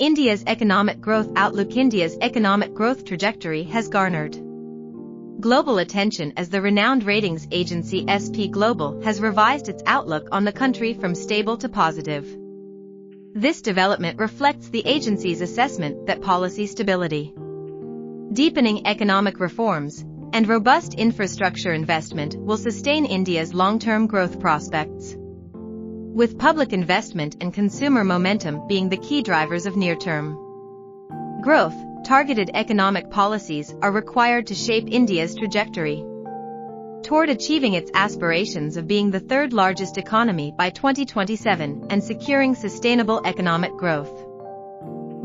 India's economic growth outlook. India's economic growth trajectory has garnered global attention as the renowned ratings agency S&P Global has revised its outlook on the country from stable to positive. This development reflects the agency's assessment that policy stability, deepening economic reforms, and robust infrastructure investment will sustain India's long-term growth prospects, with public investment and consumer momentum being the key drivers of near-term growth. Targeted economic policies are required to shape India's trajectory toward achieving its aspirations of being the third largest economy by 2027 and securing sustainable economic growth.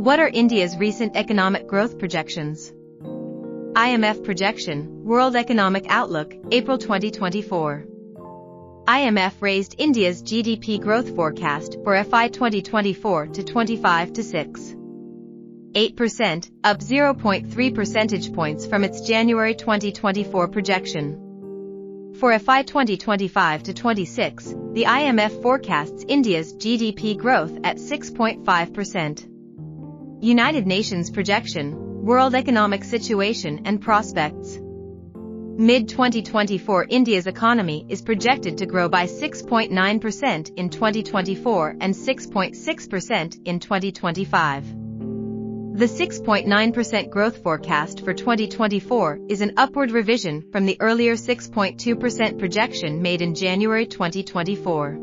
What are India's recent economic growth projections? IMF projection, World Economic Outlook, April 2024. IMF raised India's GDP growth forecast for FY 2024 to 25 to 6.8%, up 0.3 percentage points from its January 2024 projection. For FY 2025 to 26, the IMF forecasts India's GDP growth at 6.5%. United Nations projection, World Economic Situation and Prospects. Mid-2024 India's economy is projected to grow by 6.9% in 2024 and 6.6% in 2025. The 6.9% growth forecast for 2024 is an upward revision from the earlier 6.2% projection made in January 2024.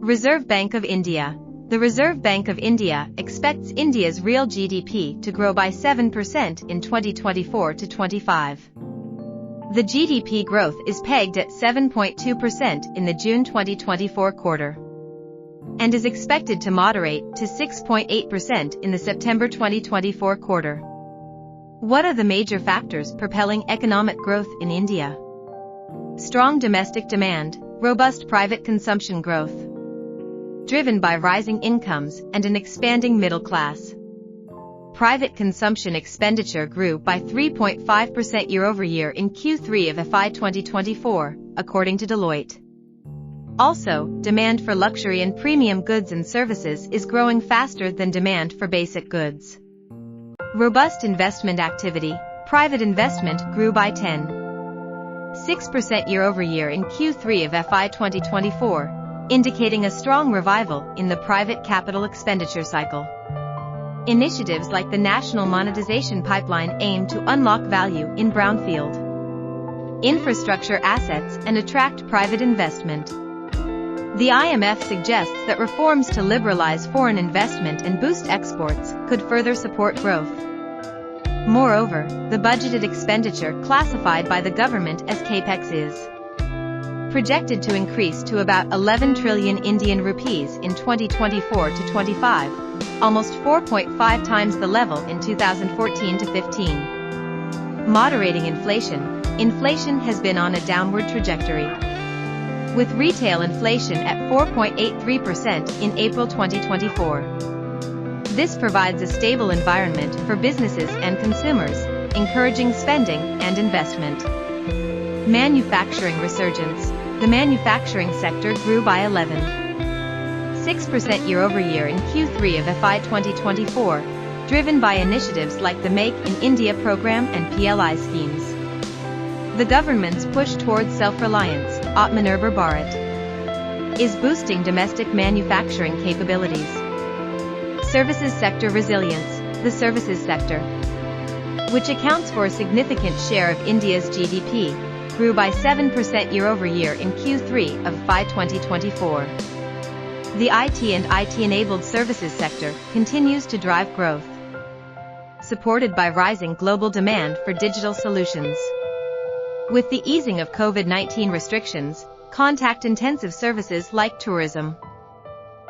Reserve Bank of India. The Reserve Bank of India expects India's real GDP to grow by 7% in 2024 to 25. The GDP growth is pegged at 7.2% in the June 2024 quarter and is expected to moderate to 6.8% in the September 2024 quarter. What are the major factors propelling economic growth in India? Strong domestic demand, robust private consumption growth, driven by rising incomes and an expanding middle class. Private consumption expenditure grew by 3.5% year-over-year in Q3 of FY 2024, according to Deloitte. Also, demand for luxury and premium goods and services is growing faster than demand for basic goods. Robust investment activity, private investment grew by 10.6% year-over-year in Q3 of FY 2024, indicating a strong revival in the private capital expenditure cycle. Initiatives like the National Monetization Pipeline aim to unlock value in brownfield infrastructure assets and attract private investment. The IMF suggests that reforms to liberalize foreign investment and boost exports could further support growth. Moreover, the budgeted expenditure classified by the government as capex is projected to increase to about 11 trillion Indian rupees in 2024 to 25, almost 4.5 times the level in 2014 to 15. Moderating inflation. Inflation has been on a downward trajectory, with retail inflation at 4.83% in April 2024. This provides a stable environment for businesses and consumers, encouraging spending and investment. Manufacturing resurgence. The manufacturing sector grew by 11.6% year-over-year in Q3 of FY 2024, driven by initiatives like the Make in India program and PLI schemes. The government's push towards self-reliance, Atmanirbhar Bharat, is boosting domestic manufacturing capabilities. Services sector resilience. The services sector, which accounts for a significant share of India's GDP, grew by 7% year-over-year in Q3 of FY 2024. The IT and IT-enabled services sector continues to drive growth, supported by rising global demand for digital solutions. With the easing of COVID-19 restrictions, contact-intensive services like tourism,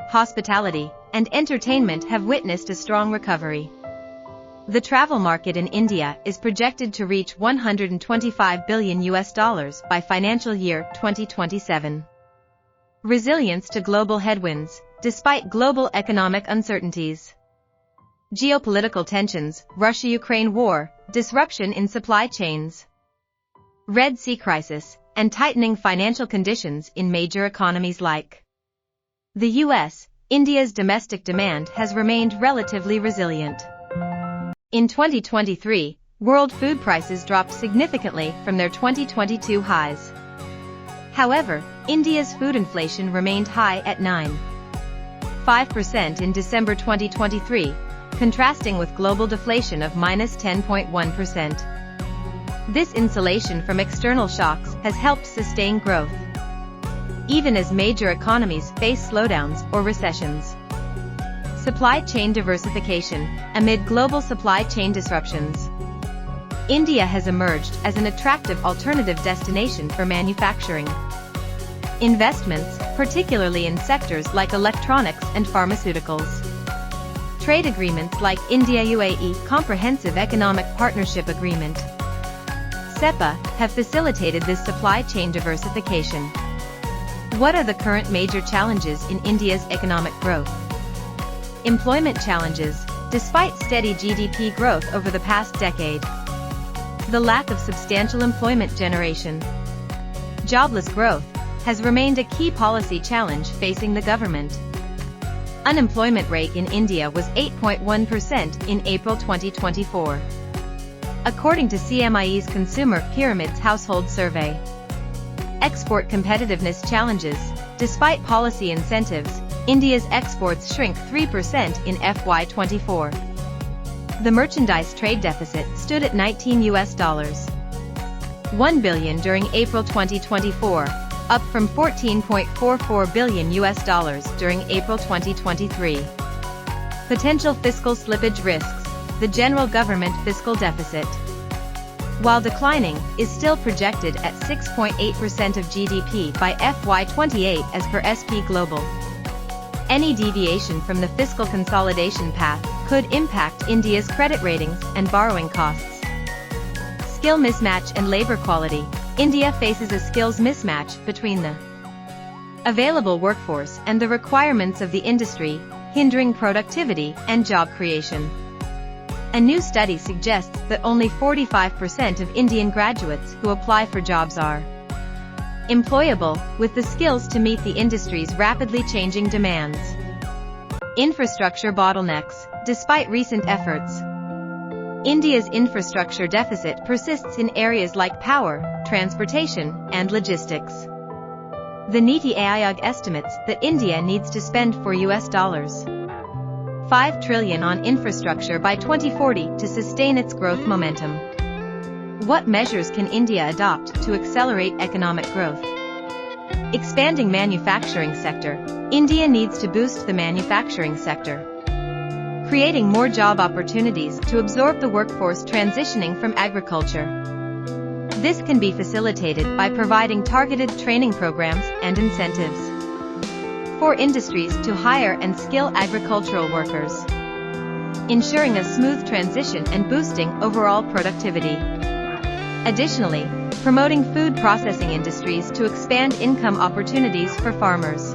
hospitality, and entertainment have witnessed a strong recovery. The travel market in India is projected to reach $125 billion by financial year 2027. Resilience to global headwinds, despite global economic uncertainties. Geopolitical tensions, Russia-Ukraine war, disruption in supply chains, Red Sea crisis, and tightening financial conditions in major economies like the US, India's domestic demand has remained relatively resilient. In 2023, world food prices dropped significantly from their 2022 highs. However, India's food inflation remained high at 9.5% in December 2023, contrasting with global deflation of -10.1%. This insulation from external shocks has helped sustain growth, even as major economies face slowdowns or recessions. Supply chain diversification. Amid global supply chain disruptions, India has emerged as an attractive alternative destination for manufacturing investments, particularly in sectors like electronics and pharmaceuticals. Trade agreements like India-UAE Comprehensive Economic Partnership Agreement (CEPA) have facilitated this supply chain diversification. What are the current major challenges in India's economic growth? Employment challenges. Despite steady GDP growth over the past decade, the lack of substantial employment generation, jobless growth, has remained a key policy challenge facing the government. Unemployment rate in India was 8.1% in April 2024, according to CMIE's Consumer Pyramids Household Survey. Export competitiveness challenges. Despite policy incentives, India's exports shrink 3% in FY24. The merchandise trade deficit stood at $1 billion during April 2024, up from $14.44 billion during April 2023. Potential fiscal slippage risks. The general government fiscal deficit, while declining, is still projected at 6.8% of GDP by FY28 as per SP Global. Any deviation from the fiscal consolidation path could impact India's credit ratings and borrowing costs. Skill mismatch and labor quality. India faces a skills mismatch between the available workforce and the requirements of the industry, hindering productivity and job creation. A new study suggests that only 45% of Indian graduates who apply for jobs are employable, with the skills to meet the industry's rapidly changing demands. Infrastructure bottlenecks. Despite recent efforts, India's infrastructure deficit persists in areas like power, transportation, and logistics. The Niti Aayog estimates that India needs to spend $5 trillion on infrastructure by 2040 to sustain its growth momentum. What measures can India adopt to accelerate economic growth? Expanding manufacturing sector. India needs to boost the manufacturing sector, creating more job opportunities to absorb the workforce transitioning from agriculture. This can be facilitated by providing targeted training programs and incentives for industries to hire and skill agricultural workers, ensuring a smooth transition and boosting overall productivity. Additionally, promoting food processing industries to expand income opportunities for farmers.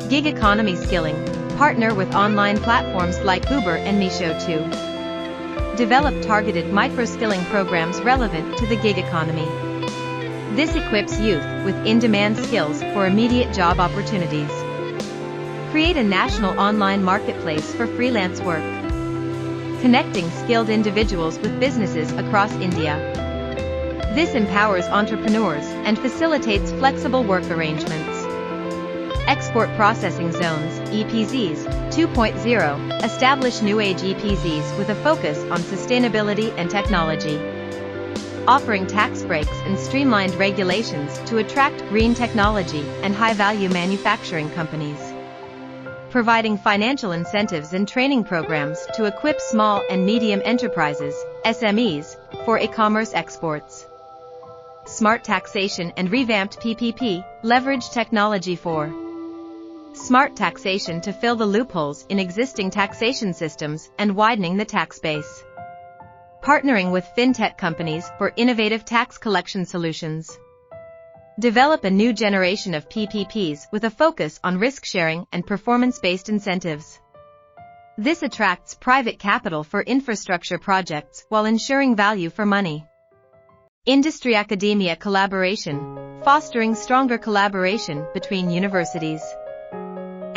Gig economy skilling. Partner with online platforms like Uber and Meesho to develop targeted micro-skilling programs relevant to the gig economy. This equips youth with in-demand skills for immediate job opportunities. Create a national online marketplace for freelance work, connecting skilled individuals with businesses across India. This empowers entrepreneurs and facilitates flexible work arrangements. Export Processing Zones, EPZs, 2.0, establish new age EPZs with a focus on sustainability and technology, offering tax breaks and streamlined regulations to attract green technology and high-value manufacturing companies. Providing financial incentives and training programs to equip small and medium enterprises, SMEs, for e-commerce exports. Smart taxation and revamped PPP, leverage technology for smart taxation to fill the loopholes in existing taxation systems and widening the tax base. Partnering with fintech companies for innovative tax collection solutions. Develop a new generation of PPPs with a focus on risk-sharing and performance-based incentives. This attracts private capital for infrastructure projects while ensuring value for money. Industry-academia collaboration, fostering stronger collaboration between universities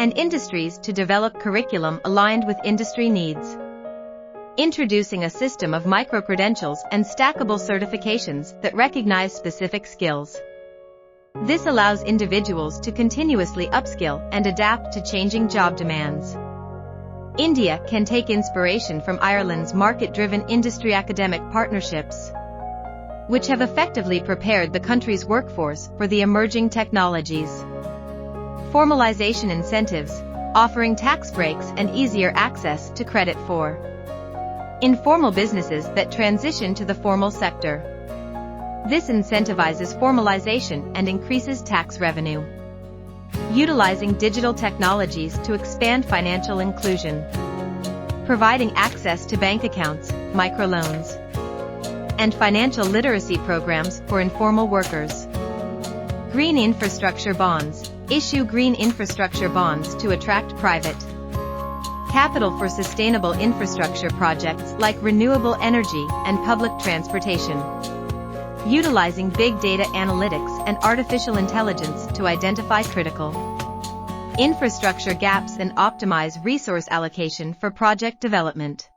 and industries to develop curriculum aligned with industry needs. Introducing a system of micro-credentials and stackable certifications that recognize specific skills. This allows individuals to continuously upskill and adapt to changing job demands. India can take inspiration from Ireland's market-driven industry academic partnerships, which have effectively prepared the country's workforce for the emerging technologies. Formalization incentives, offering tax breaks and easier access to credit for informal businesses that transition to the formal sector. This incentivizes formalization and increases tax revenue. Utilizing digital technologies to expand financial inclusion. Providing access to bank accounts, microloans, and financial literacy programs for informal workers. Green infrastructure bonds. Issue green infrastructure bonds to attract private capital for sustainable infrastructure projects like renewable energy and public transportation. Utilizing big data analytics and artificial intelligence to identify critical infrastructure gaps and optimize resource allocation for project development.